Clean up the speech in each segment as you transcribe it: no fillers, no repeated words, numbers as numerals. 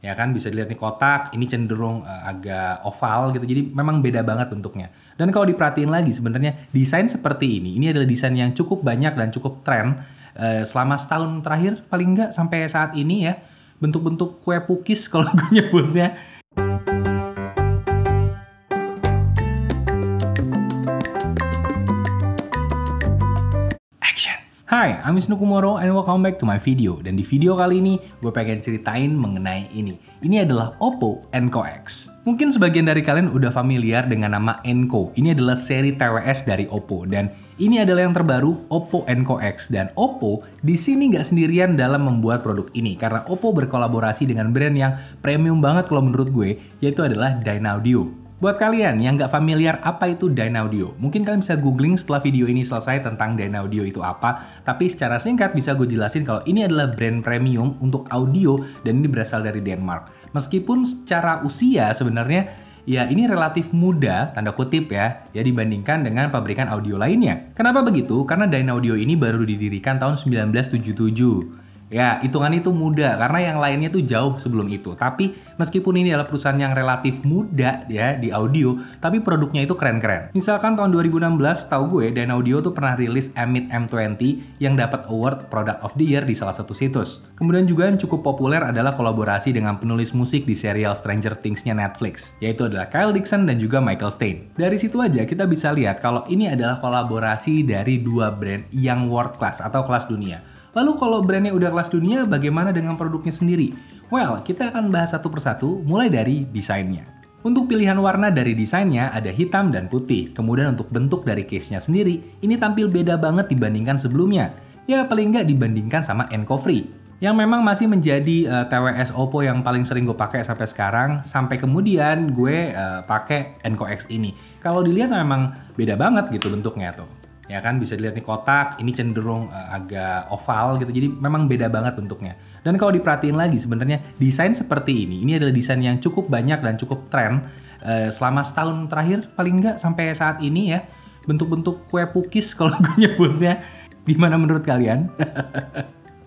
Ya kan, bisa dilihat nih kotak, ini cenderung agak oval gitu, jadi memang beda banget bentuknya. Dan kalau diperhatiin lagi sebenarnya desain seperti ini adalah desain yang cukup banyak dan cukup tren selama setahun terakhir paling nggak sampai saat ini ya. Bentuk-bentuk kue pukis kalau gue nyebutnya. Action! Hai, I'm Wisnu Kumoro and welcome back to my video. Dan di video kali ini, gue pengen ceritain mengenai ini. Ini adalah Oppo Enco X. Mungkin sebagian dari kalian udah familiar dengan nama Enco. Ini adalah seri TWS dari Oppo. Dan ini adalah yang terbaru, Oppo Enco X. Dan Oppo di sini nggak sendirian dalam membuat produk ini. Karena Oppo berkolaborasi dengan brand yang premium banget kalau menurut gue, yaitu adalah Dynaudio. Buat kalian yang nggak familiar apa itu Dynaudio, mungkin kalian bisa googling setelah video ini selesai tentang Dynaudio itu apa, tapi secara singkat bisa gue jelasin kalau ini adalah brand premium untuk audio dan ini berasal dari Denmark. Meskipun secara usia sebenarnya ya ini relatif muda, tanda kutip ya dibandingkan dengan pabrikan audio lainnya. Kenapa begitu? Karena Dynaudio ini baru didirikan tahun 1977. Ya, hitungan itu muda, karena yang lainnya tuh jauh sebelum itu. Tapi, meskipun ini adalah perusahaan yang relatif muda ya di audio, tapi produknya itu keren-keren. Misalkan tahun 2016, tahu gue, Dynaudio tuh pernah rilis Amit M20 yang dapat award Product of the Year di salah satu situs. Kemudian juga yang cukup populer adalah kolaborasi dengan penulis musik di serial Stranger Things-nya Netflix, yaitu adalah Kyle Dixon dan juga Michael Stein. Dari situ aja kita bisa lihat kalau ini adalah kolaborasi dari dua brand yang world class atau kelas dunia. Lalu kalau brandnya udah kelas dunia, bagaimana dengan produknya sendiri? Well, kita akan bahas satu persatu, mulai dari desainnya. Untuk pilihan warna dari desainnya ada hitam dan putih. Kemudian untuk bentuk dari case-nya sendiri, ini tampil beda banget dibandingkan sebelumnya. Ya paling nggak dibandingkan sama Enco Free, yang memang masih menjadi TWS Oppo yang paling sering gue pakai sampai sekarang, sampai kemudian gue pakai Enco X ini. Kalau dilihat memang beda banget gitu bentuknya tuh. Ya kan, bisa dilihat nih kotak, ini cenderung agak oval gitu, jadi memang beda banget bentuknya. Dan kalau diperhatiin lagi sebenarnya desain seperti ini adalah desain yang cukup banyak dan cukup tren selama setahun terakhir paling nggak sampai saat ini ya. Bentuk-bentuk kue pukis kalau gue nyebutnya. Gimana menurut kalian?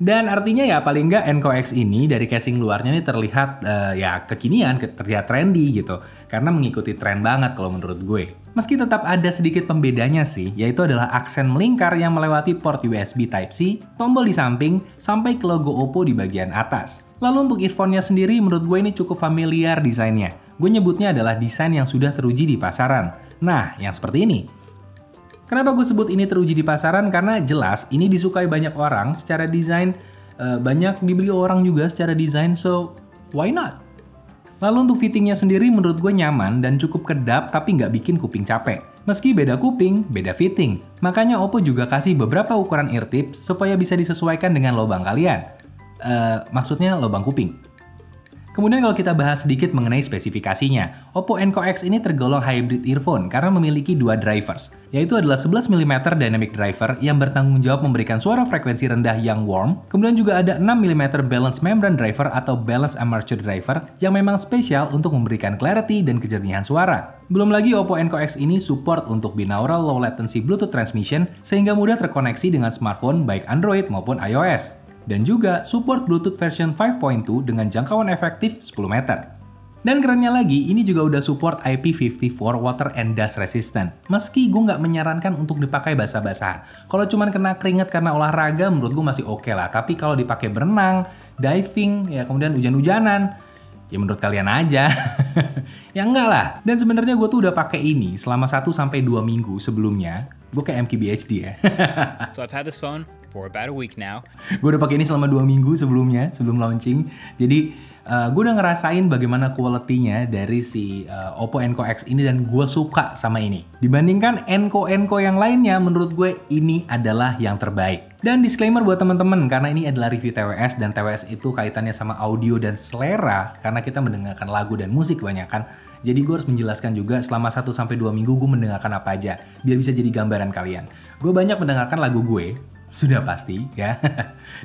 Dan artinya ya paling nggak Enco X ini dari casing luarnya nih terlihat ya kekinian, terlihat trendy gitu. Karena mengikuti tren banget kalau menurut gue. Meski tetap ada sedikit pembedanya sih, yaitu adalah aksen melingkar yang melewati port USB Type-C, tombol di samping, sampai ke logo Oppo di bagian atas. Lalu untuk earphone-nya sendiri menurut gue ini cukup familiar desainnya. Gue nyebutnya adalah desain yang sudah teruji di pasaran. Nah, yang seperti ini. Kenapa gue sebut ini teruji di pasaran? Karena jelas ini disukai banyak orang secara desain, banyak dibeli orang juga secara desain, so why not? Lalu untuk fittingnya sendiri menurut gue nyaman dan cukup kedap tapi nggak bikin kuping capek. Meski beda kuping, beda fitting. Makanya Oppo juga kasih beberapa ukuran ear tips supaya bisa disesuaikan dengan lubang kalian. Maksudnya lubang kuping. Kemudian kalau kita bahas sedikit mengenai spesifikasinya, Oppo Enco X ini tergolong hybrid earphone karena memiliki dua drivers, yaitu adalah 11 mm dynamic driver yang bertanggung jawab memberikan suara frekuensi rendah yang warm, kemudian juga ada 6 mm balance membrane driver atau balance armature driver yang memang spesial untuk memberikan clarity dan kejernihan suara. Belum lagi Oppo Enco X ini support untuk binaural low latency Bluetooth transmission sehingga mudah terkoneksi dengan smartphone baik Android maupun iOS. Dan juga support Bluetooth version 5.2 dengan jangkauan efektif 10 meter. Dan kerennya lagi, ini juga udah support IP54 water and dust resistant. Meski gue nggak menyarankan untuk dipakai basah-basahan. Kalau cuman kena keringat karena olahraga, menurut gue masih oke lah. Tapi kalau dipakai berenang, diving, ya kemudian hujan-hujanan, ya menurut kalian aja. Ya enggak lah. Dan sebenarnya gue tuh udah pakai ini selama 1-2 minggu sebelumnya. Gue kayak MKBHD ya. So I've had this phone for about a week now. Gue udah pakai ini selama 2 minggu sebelumnya, sebelum launching. Jadi gue udah ngerasain bagaimana quality-nya dari si Oppo Enco X ini dan gue suka sama ini. Dibandingkan Enco yang lainnya, menurut gue ini adalah yang terbaik. Dan disclaimer buat teman-teman, karena ini adalah review TWS dan TWS itu kaitannya sama audio dan selera karena kita mendengarkan lagu dan musik kebanyakan. Jadi gue harus menjelaskan juga selama 1-2 minggu gue mendengarkan apa aja, biar bisa jadi gambaran kalian. Gue banyak mendengarkan lagu gue, sudah pasti ya.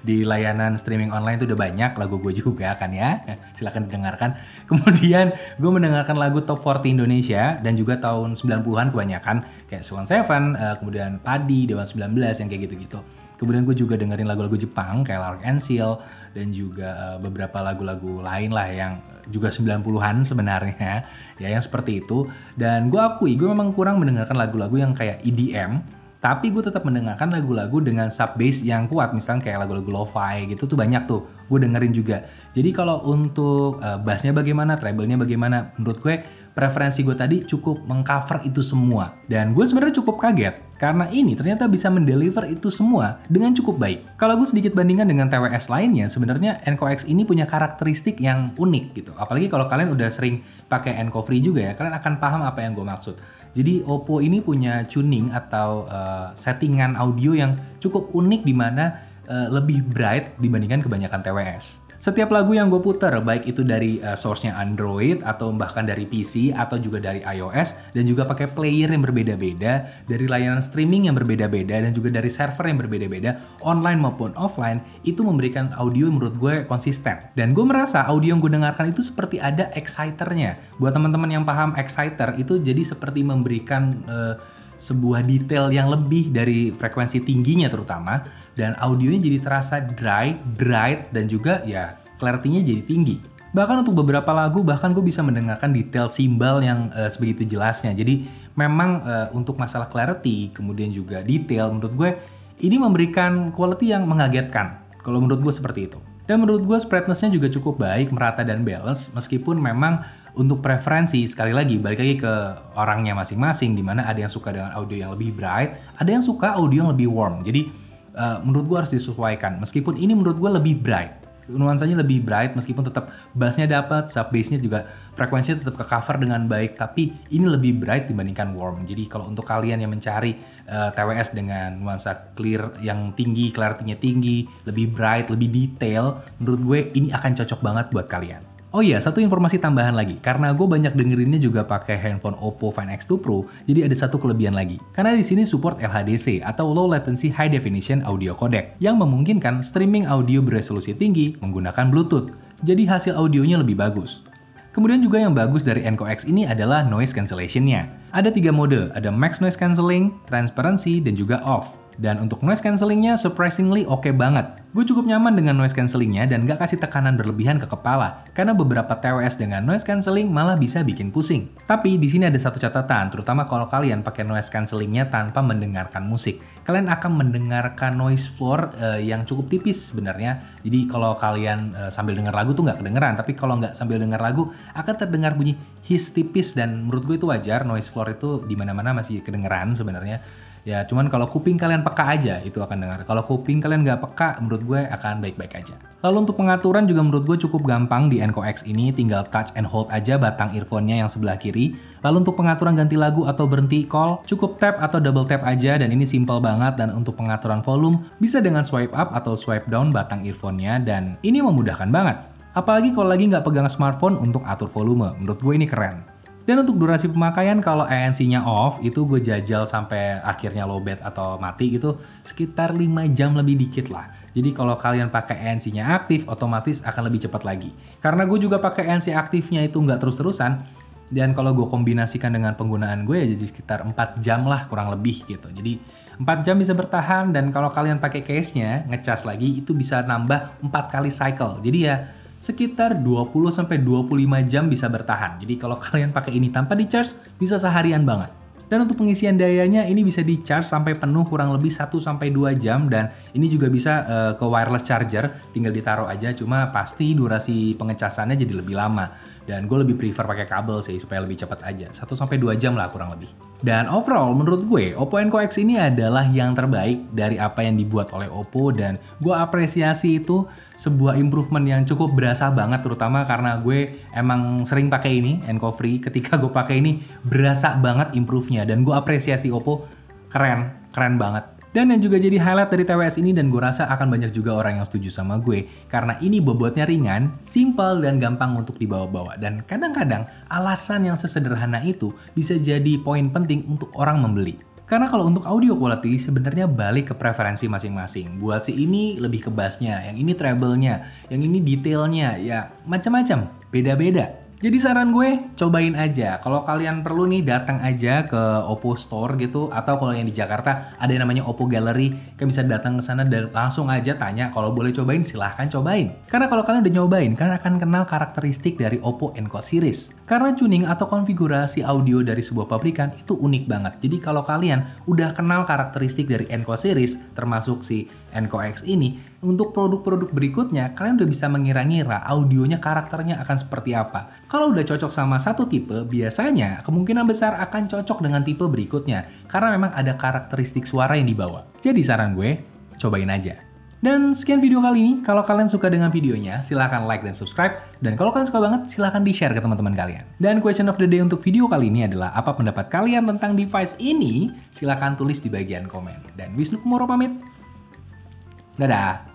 Di layanan streaming online itu udah banyak lagu gue juga kan ya. Silahkan didengarkan. Kemudian gue mendengarkan lagu Top 40 Indonesia dan juga tahun 90-an kebanyakan. Kayak Swan Seven, kemudian Padi, Dewan 19 yang kayak gitu-gitu. Kemudian gue juga dengerin lagu-lagu Jepang kayak Lark and Seal, dan juga beberapa lagu-lagu lain lah yang juga 90-an sebenarnya ya, yang seperti itu. Dan gue akui gue memang kurang mendengarkan lagu-lagu yang kayak EDM, tapi gue tetap mendengarkan lagu-lagu dengan sub bass yang kuat, misalnya kayak lagu-lagu lo-fi gitu tuh banyak tuh gue dengerin juga. Jadi kalau untuk bassnya bagaimana, treble-nya bagaimana, menurut gue preferensi gue tadi cukup mengcover itu semua. Dan gue sebenarnya cukup kaget karena ini ternyata bisa mendeliver itu semua dengan cukup baik. Kalau gue sedikit bandingkan dengan TWS lainnya, sebenarnya NCO X ini punya karakteristik yang unik gitu. Apalagi kalau kalian udah sering pakai NCO Free juga ya, kalian akan paham apa yang gue maksud. Jadi Oppo ini punya tuning atau settingan audio yang cukup unik di mana lebih bright dibandingkan kebanyakan TWS. Setiap lagu yang gue puter, baik itu dari source-nya Android atau bahkan dari PC atau juga dari iOS, dan juga pakai player yang berbeda-beda, dari layanan streaming yang berbeda-beda, dan juga dari server yang berbeda-beda, online maupun offline, itu memberikan audio yang menurut gue konsisten. Dan gue merasa audio yang gue dengarkan itu seperti ada exciter-nya. Buat teman-teman yang paham exciter, itu jadi seperti memberikan sebuah detail yang lebih dari frekuensi tingginya terutama, dan audionya jadi terasa dry, bright, dan juga ya clarity-nya jadi tinggi. Bahkan untuk beberapa lagu bahkan gue bisa mendengarkan detail simbal yang sebegitu jelasnya. Jadi memang untuk masalah clarity kemudian juga detail, menurut gue ini memberikan quality yang mengagetkan. Kalau menurut gue seperti itu. Dan menurut gue spreadness-nya juga cukup baik, merata dan balance, meskipun memang untuk preferensi, sekali lagi, balik lagi ke orangnya masing-masing, dimana ada yang suka dengan audio yang lebih bright, ada yang suka audio yang lebih warm. Jadi menurut gue harus disesuaikan, meskipun ini menurut gue lebih bright. Nuansanya lebih bright, meskipun tetap bassnya dapat, sub bassnya juga frekuensinya tetap ke-cover dengan baik, tapi ini lebih bright dibandingkan warm. Jadi kalau untuk kalian yang mencari TWS dengan nuansa clear yang tinggi, clarity-nya tinggi, lebih bright, lebih detail, menurut gue ini akan cocok banget buat kalian. Oh iya, satu informasi tambahan lagi. Karena gue banyak dengerinnya juga pakai handphone Oppo Find X2 Pro, jadi ada satu kelebihan lagi. Karena di sini support LHDC atau Low Latency High Definition Audio Codec yang memungkinkan streaming audio beresolusi tinggi menggunakan Bluetooth. Jadi hasil audionya lebih bagus. Kemudian juga yang bagus dari NCO X ini adalah noise cancellation-nya. Ada 3 mode, ada max noise cancelling, transparency, dan juga off. Dan untuk noise cancellingnya surprisingly oke banget. Gue cukup nyaman dengan noise cancellingnya dan gak kasih tekanan berlebihan ke kepala, karena beberapa TWS dengan noise cancelling malah bisa bikin pusing. Tapi di sini ada satu catatan, terutama kalau kalian pakai noise cancellingnya tanpa mendengarkan musik. Kalian akan mendengarkan noise floor yang cukup tipis sebenarnya. Jadi kalau kalian sambil dengar lagu tuh nggak kedengeran, tapi kalau nggak sambil dengar lagu akan terdengar bunyi hiss tipis, dan menurut gue itu wajar. Noise floor itu di mana-mana masih kedengeran sebenarnya. Ya cuman kalau kuping kalian peka aja itu akan dengar. Kalau kuping kalian nggak peka, menurut gue akan baik-baik aja. Lalu untuk pengaturan juga menurut gue cukup gampang di NCO X ini, tinggal touch and hold aja batang earphone-nya yang sebelah kiri. Lalu untuk pengaturan ganti lagu atau berhenti call, cukup tap atau double tap aja, dan ini simple banget. Dan untuk pengaturan volume, bisa dengan swipe up atau swipe down batang earphone-nya, dan ini memudahkan banget. Apalagi kalau lagi nggak pegang smartphone untuk atur volume, menurut gue ini keren. Dan untuk durasi pemakaian, kalau ANC-nya off, itu gue jajal sampai akhirnya lowbat atau mati gitu, sekitar 5 jam lebih dikit lah. Jadi kalau kalian pakai ANC-nya aktif, otomatis akan lebih cepat lagi. Karena gue juga pakai ANC aktifnya itu nggak terus-terusan, dan kalau gue kombinasikan dengan penggunaan gue ya jadi sekitar 4 jam lah kurang lebih gitu. Jadi 4 jam bisa bertahan, dan kalau kalian pakai case-nya, ngecas lagi, itu bisa nambah 4 kali cycle. Jadi ya sekitar 20-25 jam bisa bertahan. Jadi kalau kalian pakai ini tanpa di-charge, bisa seharian banget. Dan untuk pengisian dayanya, ini bisa di-charge sampai penuh kurang lebih 1-2 jam, dan ini juga bisa ke wireless charger, tinggal ditaruh aja, cuma pasti durasi pengecasannya jadi lebih lama. Dan gue lebih prefer pakai kabel sih, supaya lebih cepat aja. 1-2 jam lah kurang lebih. Dan overall, menurut gue, Oppo NCO X ini adalah yang terbaik dari apa yang dibuat oleh Oppo, dan gue apresiasi itu sebuah improvement yang cukup berasa banget, terutama karena gue emang sering pakai ini, NCO Free. Ketika gue pakai ini, berasa banget improve-nya, dan gue apresiasi Oppo, keren banget. Dan yang juga jadi highlight dari TWS ini, dan gue rasa akan banyak juga orang yang setuju sama gue, karena ini bobotnya ringan, simple, dan gampang untuk dibawa-bawa. Dan kadang-kadang alasan yang sesederhana itu bisa jadi poin penting untuk orang membeli. Karena kalau untuk audio quality sebenarnya balik ke preferensi masing-masing. Buat si ini lebih ke bassnya, yang ini treble-nya, yang ini detailnya, ya macam-macam, beda-beda. Jadi saran gue, cobain aja. Kalau kalian perlu nih, datang aja ke Oppo Store gitu. Atau kalau yang di Jakarta ada yang namanya Oppo Gallery, kalian bisa datang ke sana dan langsung aja tanya. Kalau boleh cobain, silahkan cobain. Karena kalau kalian udah nyobain, kalian akan kenal karakteristik dari Oppo Enco series. Karena tuning atau konfigurasi audio dari sebuah pabrikan itu unik banget. Jadi kalau kalian udah kenal karakteristik dari Enco series, termasuk si Enco X ini, untuk produk-produk berikutnya, kalian udah bisa mengira-ngira audionya karakternya akan seperti apa. Kalau udah cocok sama satu tipe, biasanya kemungkinan besar akan cocok dengan tipe berikutnya, karena memang ada karakteristik suara yang dibawa. Jadi saran gue, cobain aja. Dan sekian video kali ini. Kalau kalian suka dengan videonya, silahkan like dan subscribe. Dan kalau kalian suka banget, silahkan di-share ke teman-teman kalian. Dan question of the day untuk video kali ini adalah, apa pendapat kalian tentang device ini? Silahkan tulis di bagian komen. Dan Wisnu Kumoro pamit. Dadah!